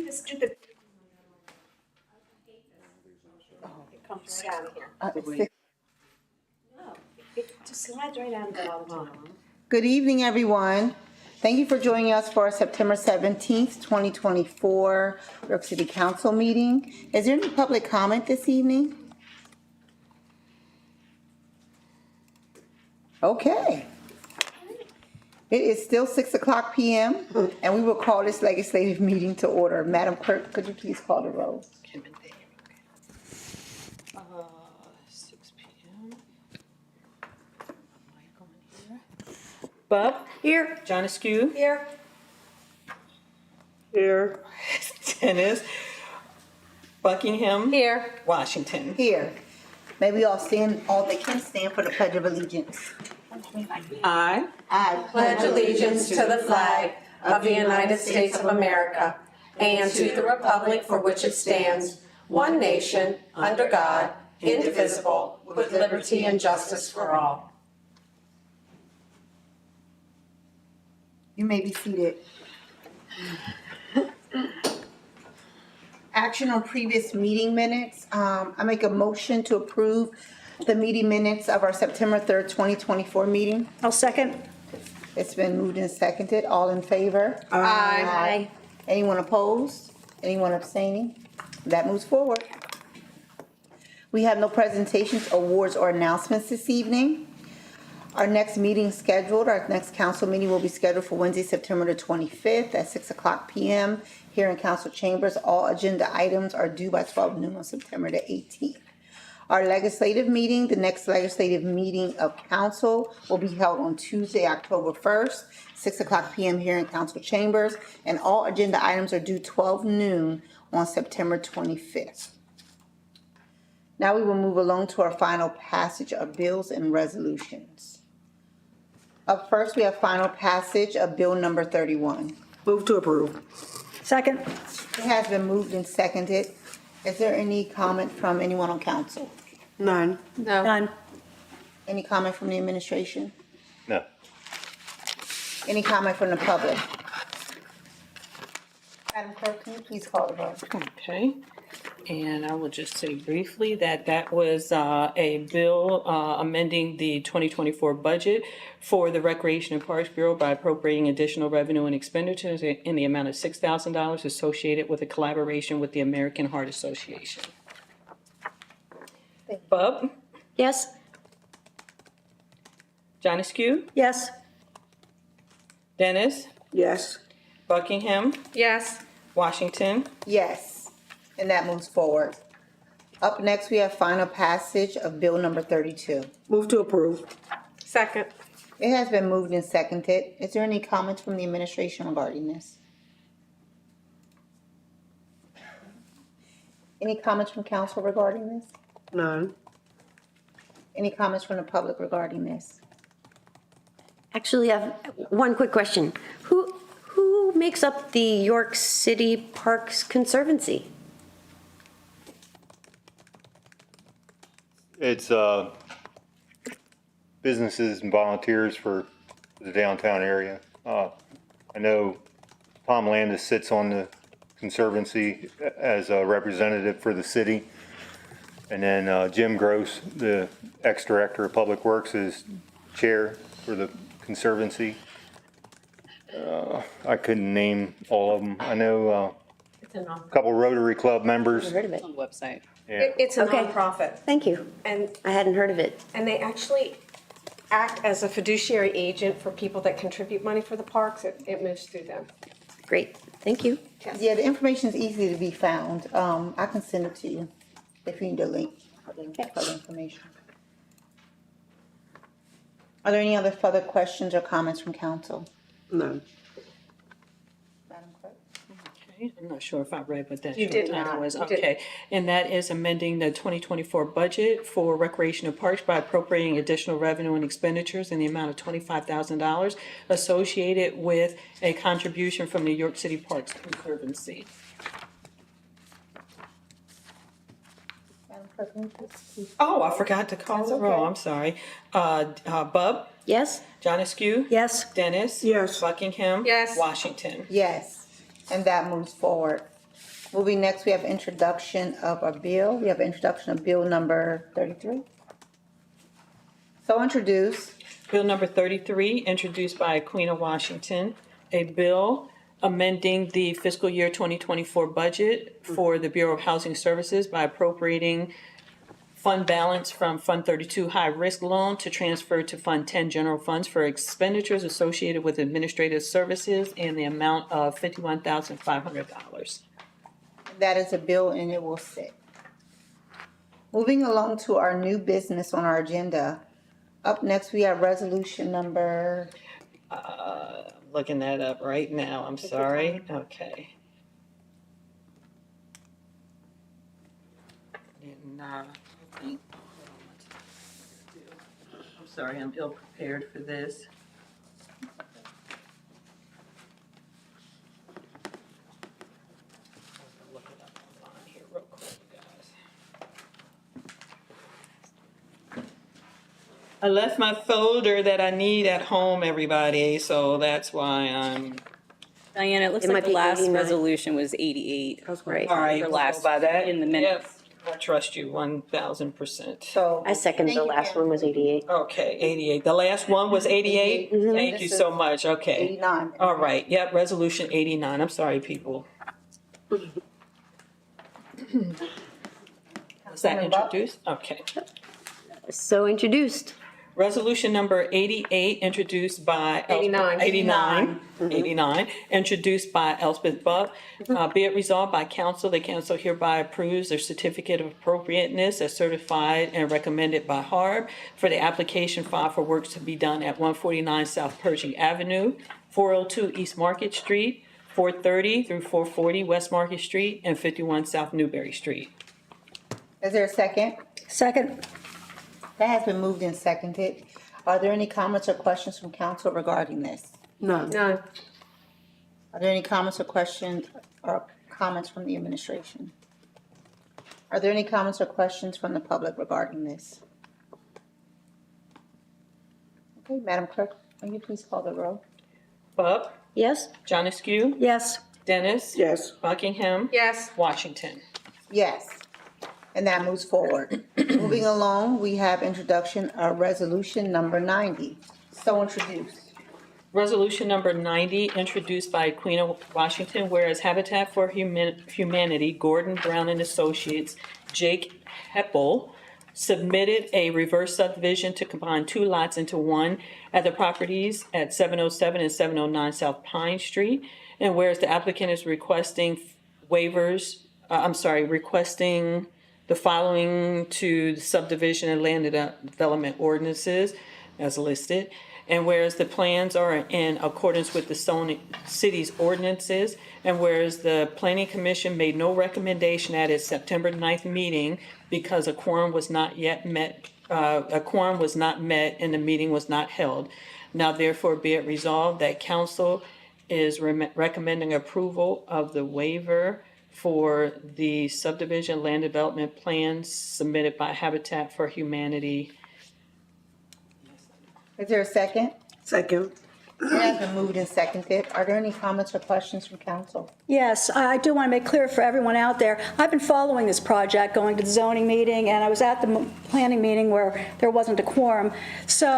the stupid. It comes right out of here. No, it just slides right out of it all the time. Good evening, everyone. Thank you for joining us for our September 17th, 2024 York City Council meeting. Is there any public comment this evening? Okay. It is still 6:00 p.m. and we will call this legislative meeting to order. Madam Clerk, could you please call the roll? 6 p.m. Mic on here. Bub? Here. John Askew? Here. Here. Dennis? Buckingham? Here. Washington? Here. May we all stand, all that can stand for the Pledge of Allegiance. I I Pledge allegiance to the flag of the United States of America and to the republic for which it stands, one nation, under God, indivisible, with liberty and justice for all. You may be seated. Action on previous meeting minutes. I make a motion to approve the meeting minutes of our September 3rd, 2024 meeting. I'll second. It's been moved and seconded. All in favor? Aye. Anyone opposed? Anyone abstaining? That moves forward. We have no presentations, awards, or announcements this evening. Our next meeting scheduled, our next council meeting will be scheduled for Wednesday, September the 25th at 6:00 p.m. here in council chambers. All agenda items are due by 12 noon on September the 18th. Our legislative meeting, the next legislative meeting of council will be held on Tuesday, October 1st, 6:00 p.m. here in council chambers, and all agenda items are due 12 noon on September 25th. Now we will move along to our final passage of bills and resolutions. Up first, we have final passage of bill number 31. Move to approve. Second. It has been moved and seconded. Is there any comment from anyone on council? None. No. None. Any comment from the administration? No. Any comment from the public? Madam Clerk, can you please call the roll? Okay, and I will just say briefly that that was a bill amending the 2024 budget for the Recreation and Parks Bureau by appropriating additional revenue and expenditures in the amount of $6,000 associated with a collaboration with the American Heart Association. Bub? Yes. John Askew? Yes. Dennis? Yes. Buckingham? Yes. Washington? Yes, and that moves forward. Up next, we have final passage of bill number 32. Move to approve. Second. It has been moved and seconded. Is there any comments from the administration regarding this? Any comments from council regarding this? None. Any comments from the public regarding this? Actually, I have one quick question. Who makes up the York City Parks Conservancy? It's businesses and volunteers for the downtown area. I know Tom Landis sits on the Conservancy as a representative for the city. And then Jim Gross, the ex-director of Public Works, is chair for the Conservancy. I couldn't name all of them. I know a couple Rotary Club members. I've heard of it. On the website. Yeah. It's a Okay. nonprofit, Thank you. and I hadn't heard of it. they actually act as a fiduciary agent for people that contribute money for the parks. It moves through them. Great. Thank you. Yeah, the information is easy to be found. I can send it to you if you need a link for the information. Are there any other further questions or comments from council? None. Madam Clerk? Okay, I'm not sure if I read what that You short did title not. was. You didn't. Okay, and that is amending the 2024 budget for Recreation and Parks by appropriating additional revenue and expenditures in the amount of $25,000 associated with a contribution from the York City Parks Conservancy. Madam Clerk, can you please? Oh, I forgot to call the roll, I'm sorry. Bub? Yes? John Askew? Yes. Dennis? Yes. Buckingham? Yes. Washington? Yes, and that moves forward. Moving next, we have introduction of a bill. We have introduction of bill number 33. So introduced. Bill number 33, introduced by Queen of Washington, a bill amending the fiscal year 2024 budget for the Bureau of Housing Services by appropriating fund balance from Fund 32 High Risk Loan to transfer to Fund 10 General Funds for expenditures associated with administrative services in the amount of $51,500. That is a bill and it will sit. Moving along to our new business on our agenda. Up next, we have resolution number, Looking that up right now, I'm sorry. Okay. And, I think- I'm sorry, I'm ill prepared for this. Look it up online here real quick, guys. I left my folder that I need at home, everybody, so that's why I'm, Diane, it looks It like might the be last 89. resolution was 88. Right. all right, Your we'll go last by that. in the Yep, minutes. I trust you 1,000%. so. I second Thank the you, last Pam. one was 88. Okay, 88. The last one was 88? Thank you so much, okay. 89. All right, yep, resolution 89. I'm sorry, people. Was that Councilmember Buck? introduced? Okay. So introduced. Resolution number 88, introduced by. 89. 89, introduced by Elspeth Buck. Be it resolved by council, the council hereby approves their certificate of appropriateness as certified and recommended by HARB for the application filed for works to be done at 149 South Pershing Avenue, 402 East Market Street, 430 through 440 West Market Street, and 51 South Newberry Street. Is there a second? Second. That has been moved and seconded. Are there any comments or questions from council regarding this? None. None. Are there any comments or questions from the administration? Are there any comments or questions from the public regarding this? Okay, Madam Clerk, will you please call the roll? Bub, Yes? John Askew, Yes. Dennis. Yes. Buckingham. Yes. Washington. Yes, and that moves forward. Moving along, we have introduction of resolution number 90. So introduced. Resolution number 90, introduced by Queen of Washington, whereas Habitat for Humanity, Gordon Brown and Associates, Jake Heppel, submitted a reverse subdivision to combine two lots into one at the properties at 707 and 709 South Pine Street. And whereas the applicant is requesting requesting the following to the subdivision and land development ordinances as listed. And whereas the plans are in accordance with the city's ordinances, and whereas the planning commission made no recommendation at its September 9th meeting because a quorum was not met and the meeting was not held. Now therefore be it resolved that council is recommending approval of the waiver for the subdivision land development plans submitted by Habitat for Humanity. Is there a second? Second. It has been moved and seconded. Are there any comments or questions from council? Yes, I do want to make clear for everyone out there, I've been following this project, going to the zoning meeting, and I was at the planning meeting where there wasn't a quorum. So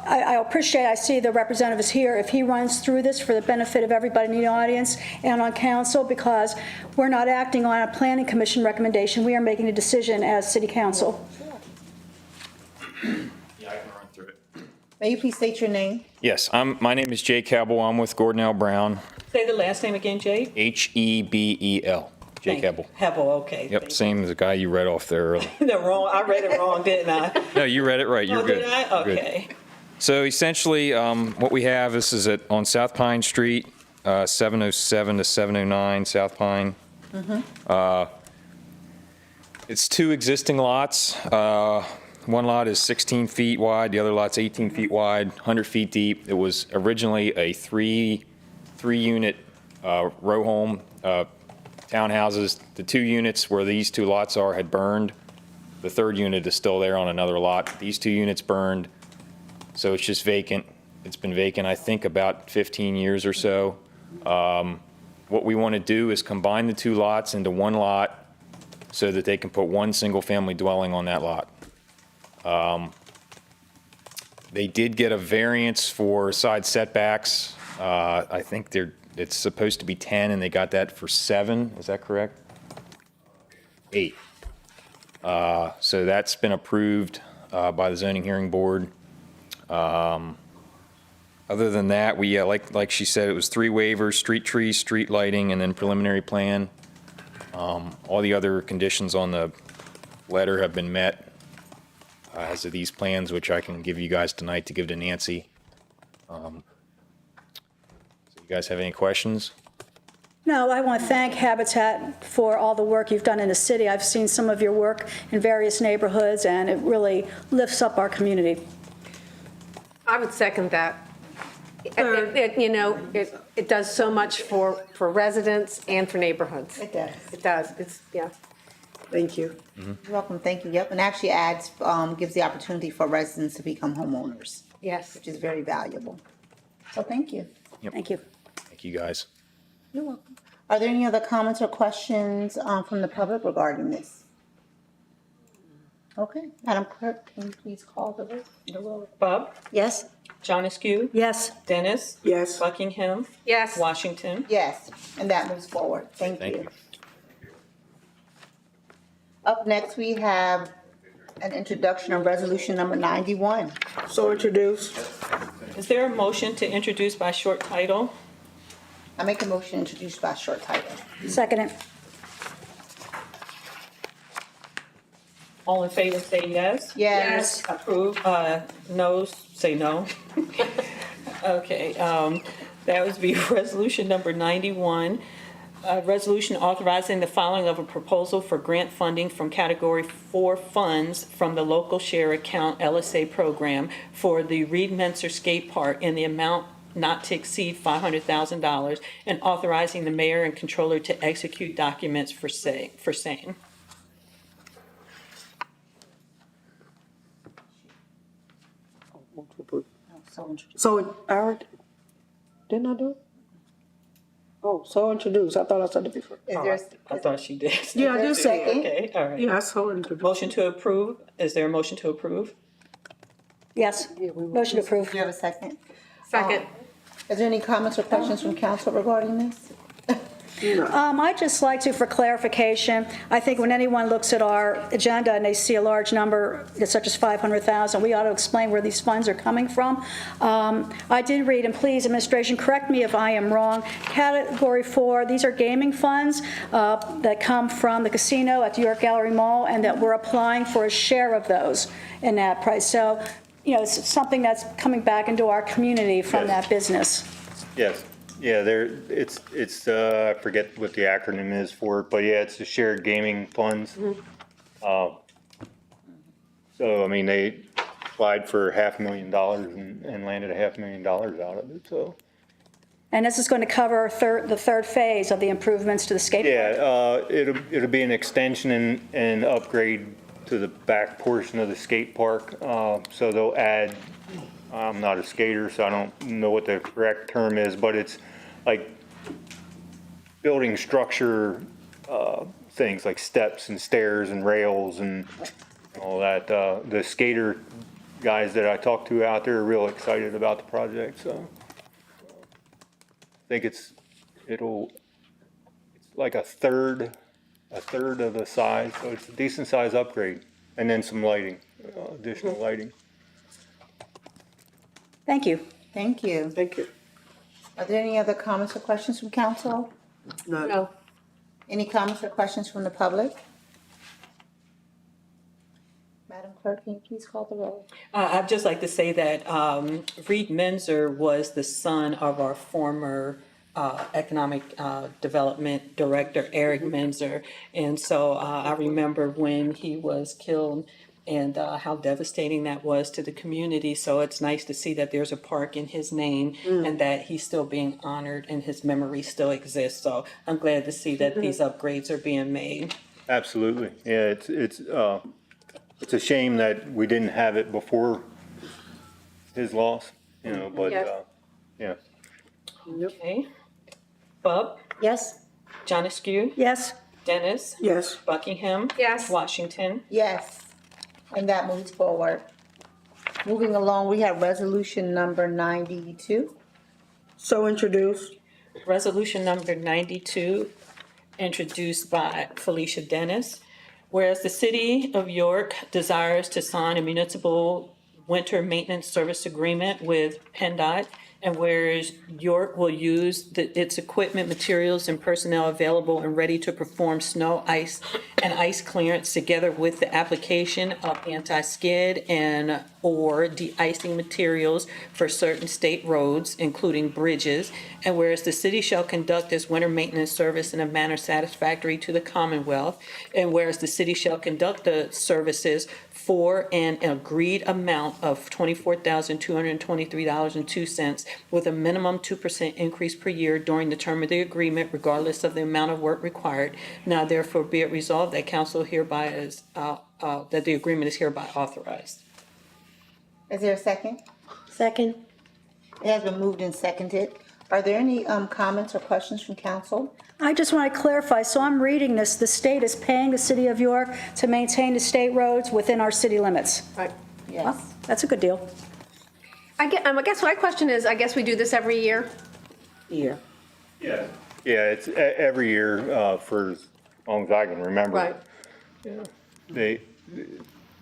I appreciate, I see the representatives here, if he runs through this for the benefit of everybody in the audience and on council, because we're not acting on a planning commission recommendation, we are making a decision as city council. Yeah, I can run through it. May you please state your name? Yes, my name is Jay Cabell. I'm with Gordon L. Brown, Say the last name again, Jay? Hebel. Jay Cabell. Hebel, okay. Yep, same as the guy you read off there earlier. I read it wrong, didn't I? No, you read it right. You're Oh, good. did I? You're good. Okay. So essentially, what we have, this is on South Pine Street, 707 to 709 South Pine. It's two existing lots. One lot is 16 feet wide, the other lot's 18 feet wide, 100 feet deep. It was originally a three-unit row home, townhouses. The 2 units where these 2 lots are had burned. The 3rd unit is still there on another lot. These 2 units burned, so it's just vacant. It's been vacant, I think, about 15 years or so. what we want to do is combine the two lots into one lot so that they can put one single-family dwelling on that lot. They did get a variance for side setbacks. I think it's supposed to be 10, and they got that for 7. Is that correct? 8. So that's been approved by the zoning hearing board. Other than that, like she said, it was 3 waivers: street trees, street lighting, and then preliminary plan. All the other conditions on the letter have been met as of these plans, which I can give you guys tonight to give to Nancy. So you guys have any questions? No, I want to thank Habitat for all the work you've done in the city. I've seen some of your work in various neighborhoods, and it really lifts up our community. I would second that. It does so much for residents and for neighborhoods. It does. It does. It's, yeah. Thank you. You're welcome, thank you. Yep, and actually gives the opportunity for residents to become homeowners, Yes. which is very valuable. So thank you. Thank you. Thank you, guys. You're welcome. Are there any other comments or questions from the public regarding this? Okay, Madam Clerk, can you please call the roll? Bob? Yes? John Askew? Yes. Dennis? Yes. Buckingham? Yes. Washington? Yes, and that moves forward. Thank Thank you. you. Up next, we have an introduction of resolution number 91. So introduced. Is there a motion to introduce by short title? I make a motion introduced by short title. Second it. All in favor, say yes. Yes. Approve, no, say no. Okay, that would be resolution number 91. Resolution authorizing the filing of a proposal for grant funding from Category 4 funds from the local share account LSA program for the Reed Menser Skate Park in the amount not to exceed $500,000, and authorizing the mayor and controller to execute documents for same. So, Aaron, didn't I do it? Oh, so introduced. I thought I said it before. Is there, I thought she did. Yeah, I do say. Okay, all right. Yeah, I so introduced. Motion to approve, is there a motion to approve? Yes. Motion approved. do you have a second? Second. Is there any comments or questions from council regarding this? I'd just like to, for clarification, I think when anyone looks at our agenda and they see a large number such as 500,000, we ought to explain where these funds are coming from. I did read, and please, administration, correct me if I am wrong, Category 4, these are gaming funds that come from the casino at the York Gallery Mall, and that we're applying for a share of those in that price. So, it's something that's coming back into our community from Yes. that business. Yes, yeah, it's, I forget what the acronym is for it, but yeah, it's the shared gaming funds. So, I mean, they applied for $500,000 and landed $500,000 out of it, so. And this is going to cover the third phase of the improvements to the skate park. Yeah, it'll be an extension and upgrade to the back portion of the skate park. So they'll add, I'm not a skater, so I don't know what the correct term is, but it's like building structure things like steps and stairs and rails and all that. The skater guys that I talked to out there are real excited about the project, so. I think it's like a third of the size, so it's a decent size upgrade, and then some lighting, additional lighting. Thank you. Thank you. Thank you. Are there any other comments or questions from council? No. Any comments or questions from the public? Madam Clerk, can you please call the roll? I'd just like to say that Reed Menser was the son of our former Economic Development Director, Eric Menser. And so I remember when he was killed and how devastating that was to the community. So it's nice to see that there's a park in his name and that he's still being honored and his memory still exists. So I'm glad to see that these upgrades are being made. Absolutely, yeah, it's a shame that we didn't have it before his loss, but, Yes. yeah. Okay. Bub? Yes? John Askew, Yes? Dennis, Yes. Buckingham. Yes. Washington. Yes, and that moves forward. Moving along, we have resolution number 92. So introduced. Resolution number 92, introduced by Felicia Dennis. Whereas the city of York desires to sign a municipal winter maintenance service agreement with PennDOT, and whereas York will use its equipment, materials, and personnel available and ready to perform snow, ice, and ice clearance together with the application of anti-skid and or de-icing materials for certain state roads, including bridges, and whereas the city shall conduct this winter maintenance service in a manner satisfactory to the Commonwealth, and whereas the city shall conduct the services for an agreed amount of $24,223.02 with a minimum 2% increase per year during the term of the agreement, regardless of the amount of work required. Now therefore be it resolved that council hereby is, that the agreement is hereby authorized. Is there a second? Second? It has been moved and seconded. Are there any comments or questions from council? I just want to clarify, so I'm reading this, the state is paying the city of York to maintain the state roads within our city limits. Right. Yes. That's a good deal. I guess my question is, I guess we do this every year? Yeah. Yeah, it's every year for as long as I can remember. Right. I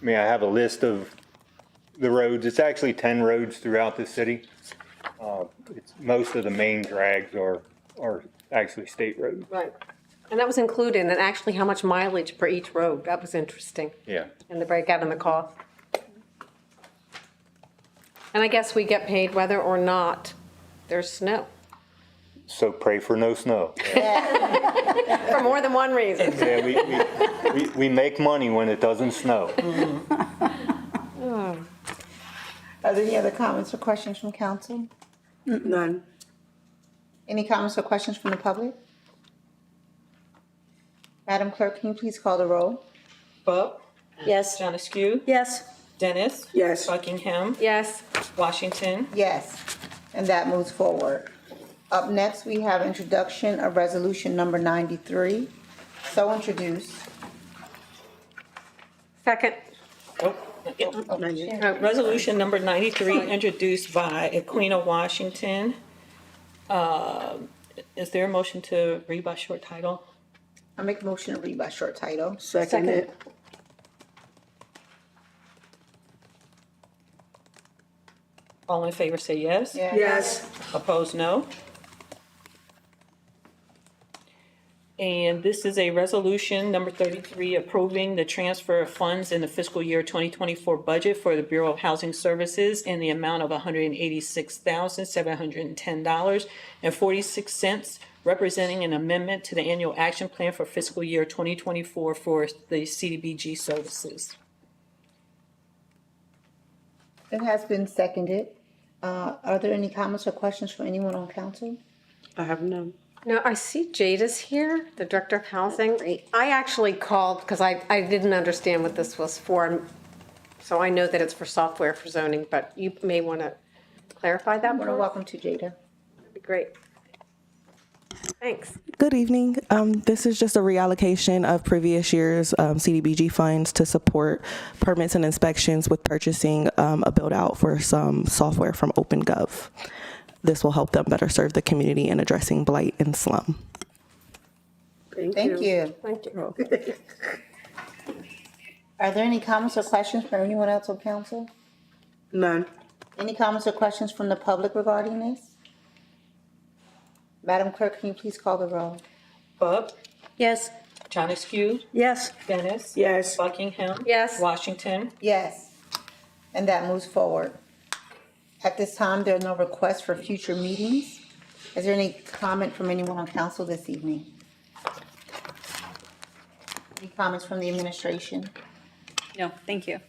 mean, I have a list of the roads. It's actually 10 roads throughout the city. Most of the main drags are actually state roads. Right. And that was included in actually how much mileage per each road. That was interesting. Yeah. And the breakout in the cost. And I guess we get paid whether or not there's snow, So pray for no snow. for more than one reason. Yeah, we make money when it doesn't snow. Are there any other comments or questions from council? None. Any comments or questions from the public? Madam Clerk, can you please call the roll? Bub, Yes? John Askew, Yes? Dennis. Yes. Buckingham. Yes. Washington. Yes, and that moves forward. Up next, we have introduction of resolution number 93. So introduced. Second. Resolution number 93, introduced by Equina Washington. Is there a motion to read by short title? I make a motion to read by short title. Second it. All in favor say yes. Yes. Opposed, no. And this is a resolution, number 33, approving the transfer of funds in the fiscal year 2024 budget for the Bureau of Housing Services in the amount of $186,710.46, representing an amendment to the annual action plan for fiscal year 2024 for the CDBG services. It has been seconded. Are there any comments or questions from anyone on council? I have none. Now, I see Jada's here, the Director of Housing. I actually called because I didn't understand what this was for. So I know that it's for software for zoning, but you may want to clarify that More for than us. welcome to, Jada. That'd be great. Thanks. Good evening. This is just a reallocation of previous year's CDBG funds to support permits and inspections with purchasing a build out for some software from OpenGov. This will help them better serve the community in addressing blight and slum. Thank you. Thank you. Are there any comments or questions from anyone else on council? None. Any comments or questions from the public regarding this? Madam Clerk, can you please call the roll? Bub, Yes? John Askew, Yes? Dennis. Yes. Buckingham. Yes. Washington. Yes, and that moves forward. At this time, there are no requests for future meetings. Is there any comment from anyone on council this evening? Any comments from the administration? No, thank you.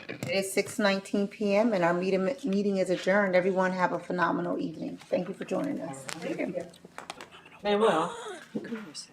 It is 6:19 PM and our meeting is adjourned. Everyone have a phenomenal evening. Thank you for joining us. Manuel.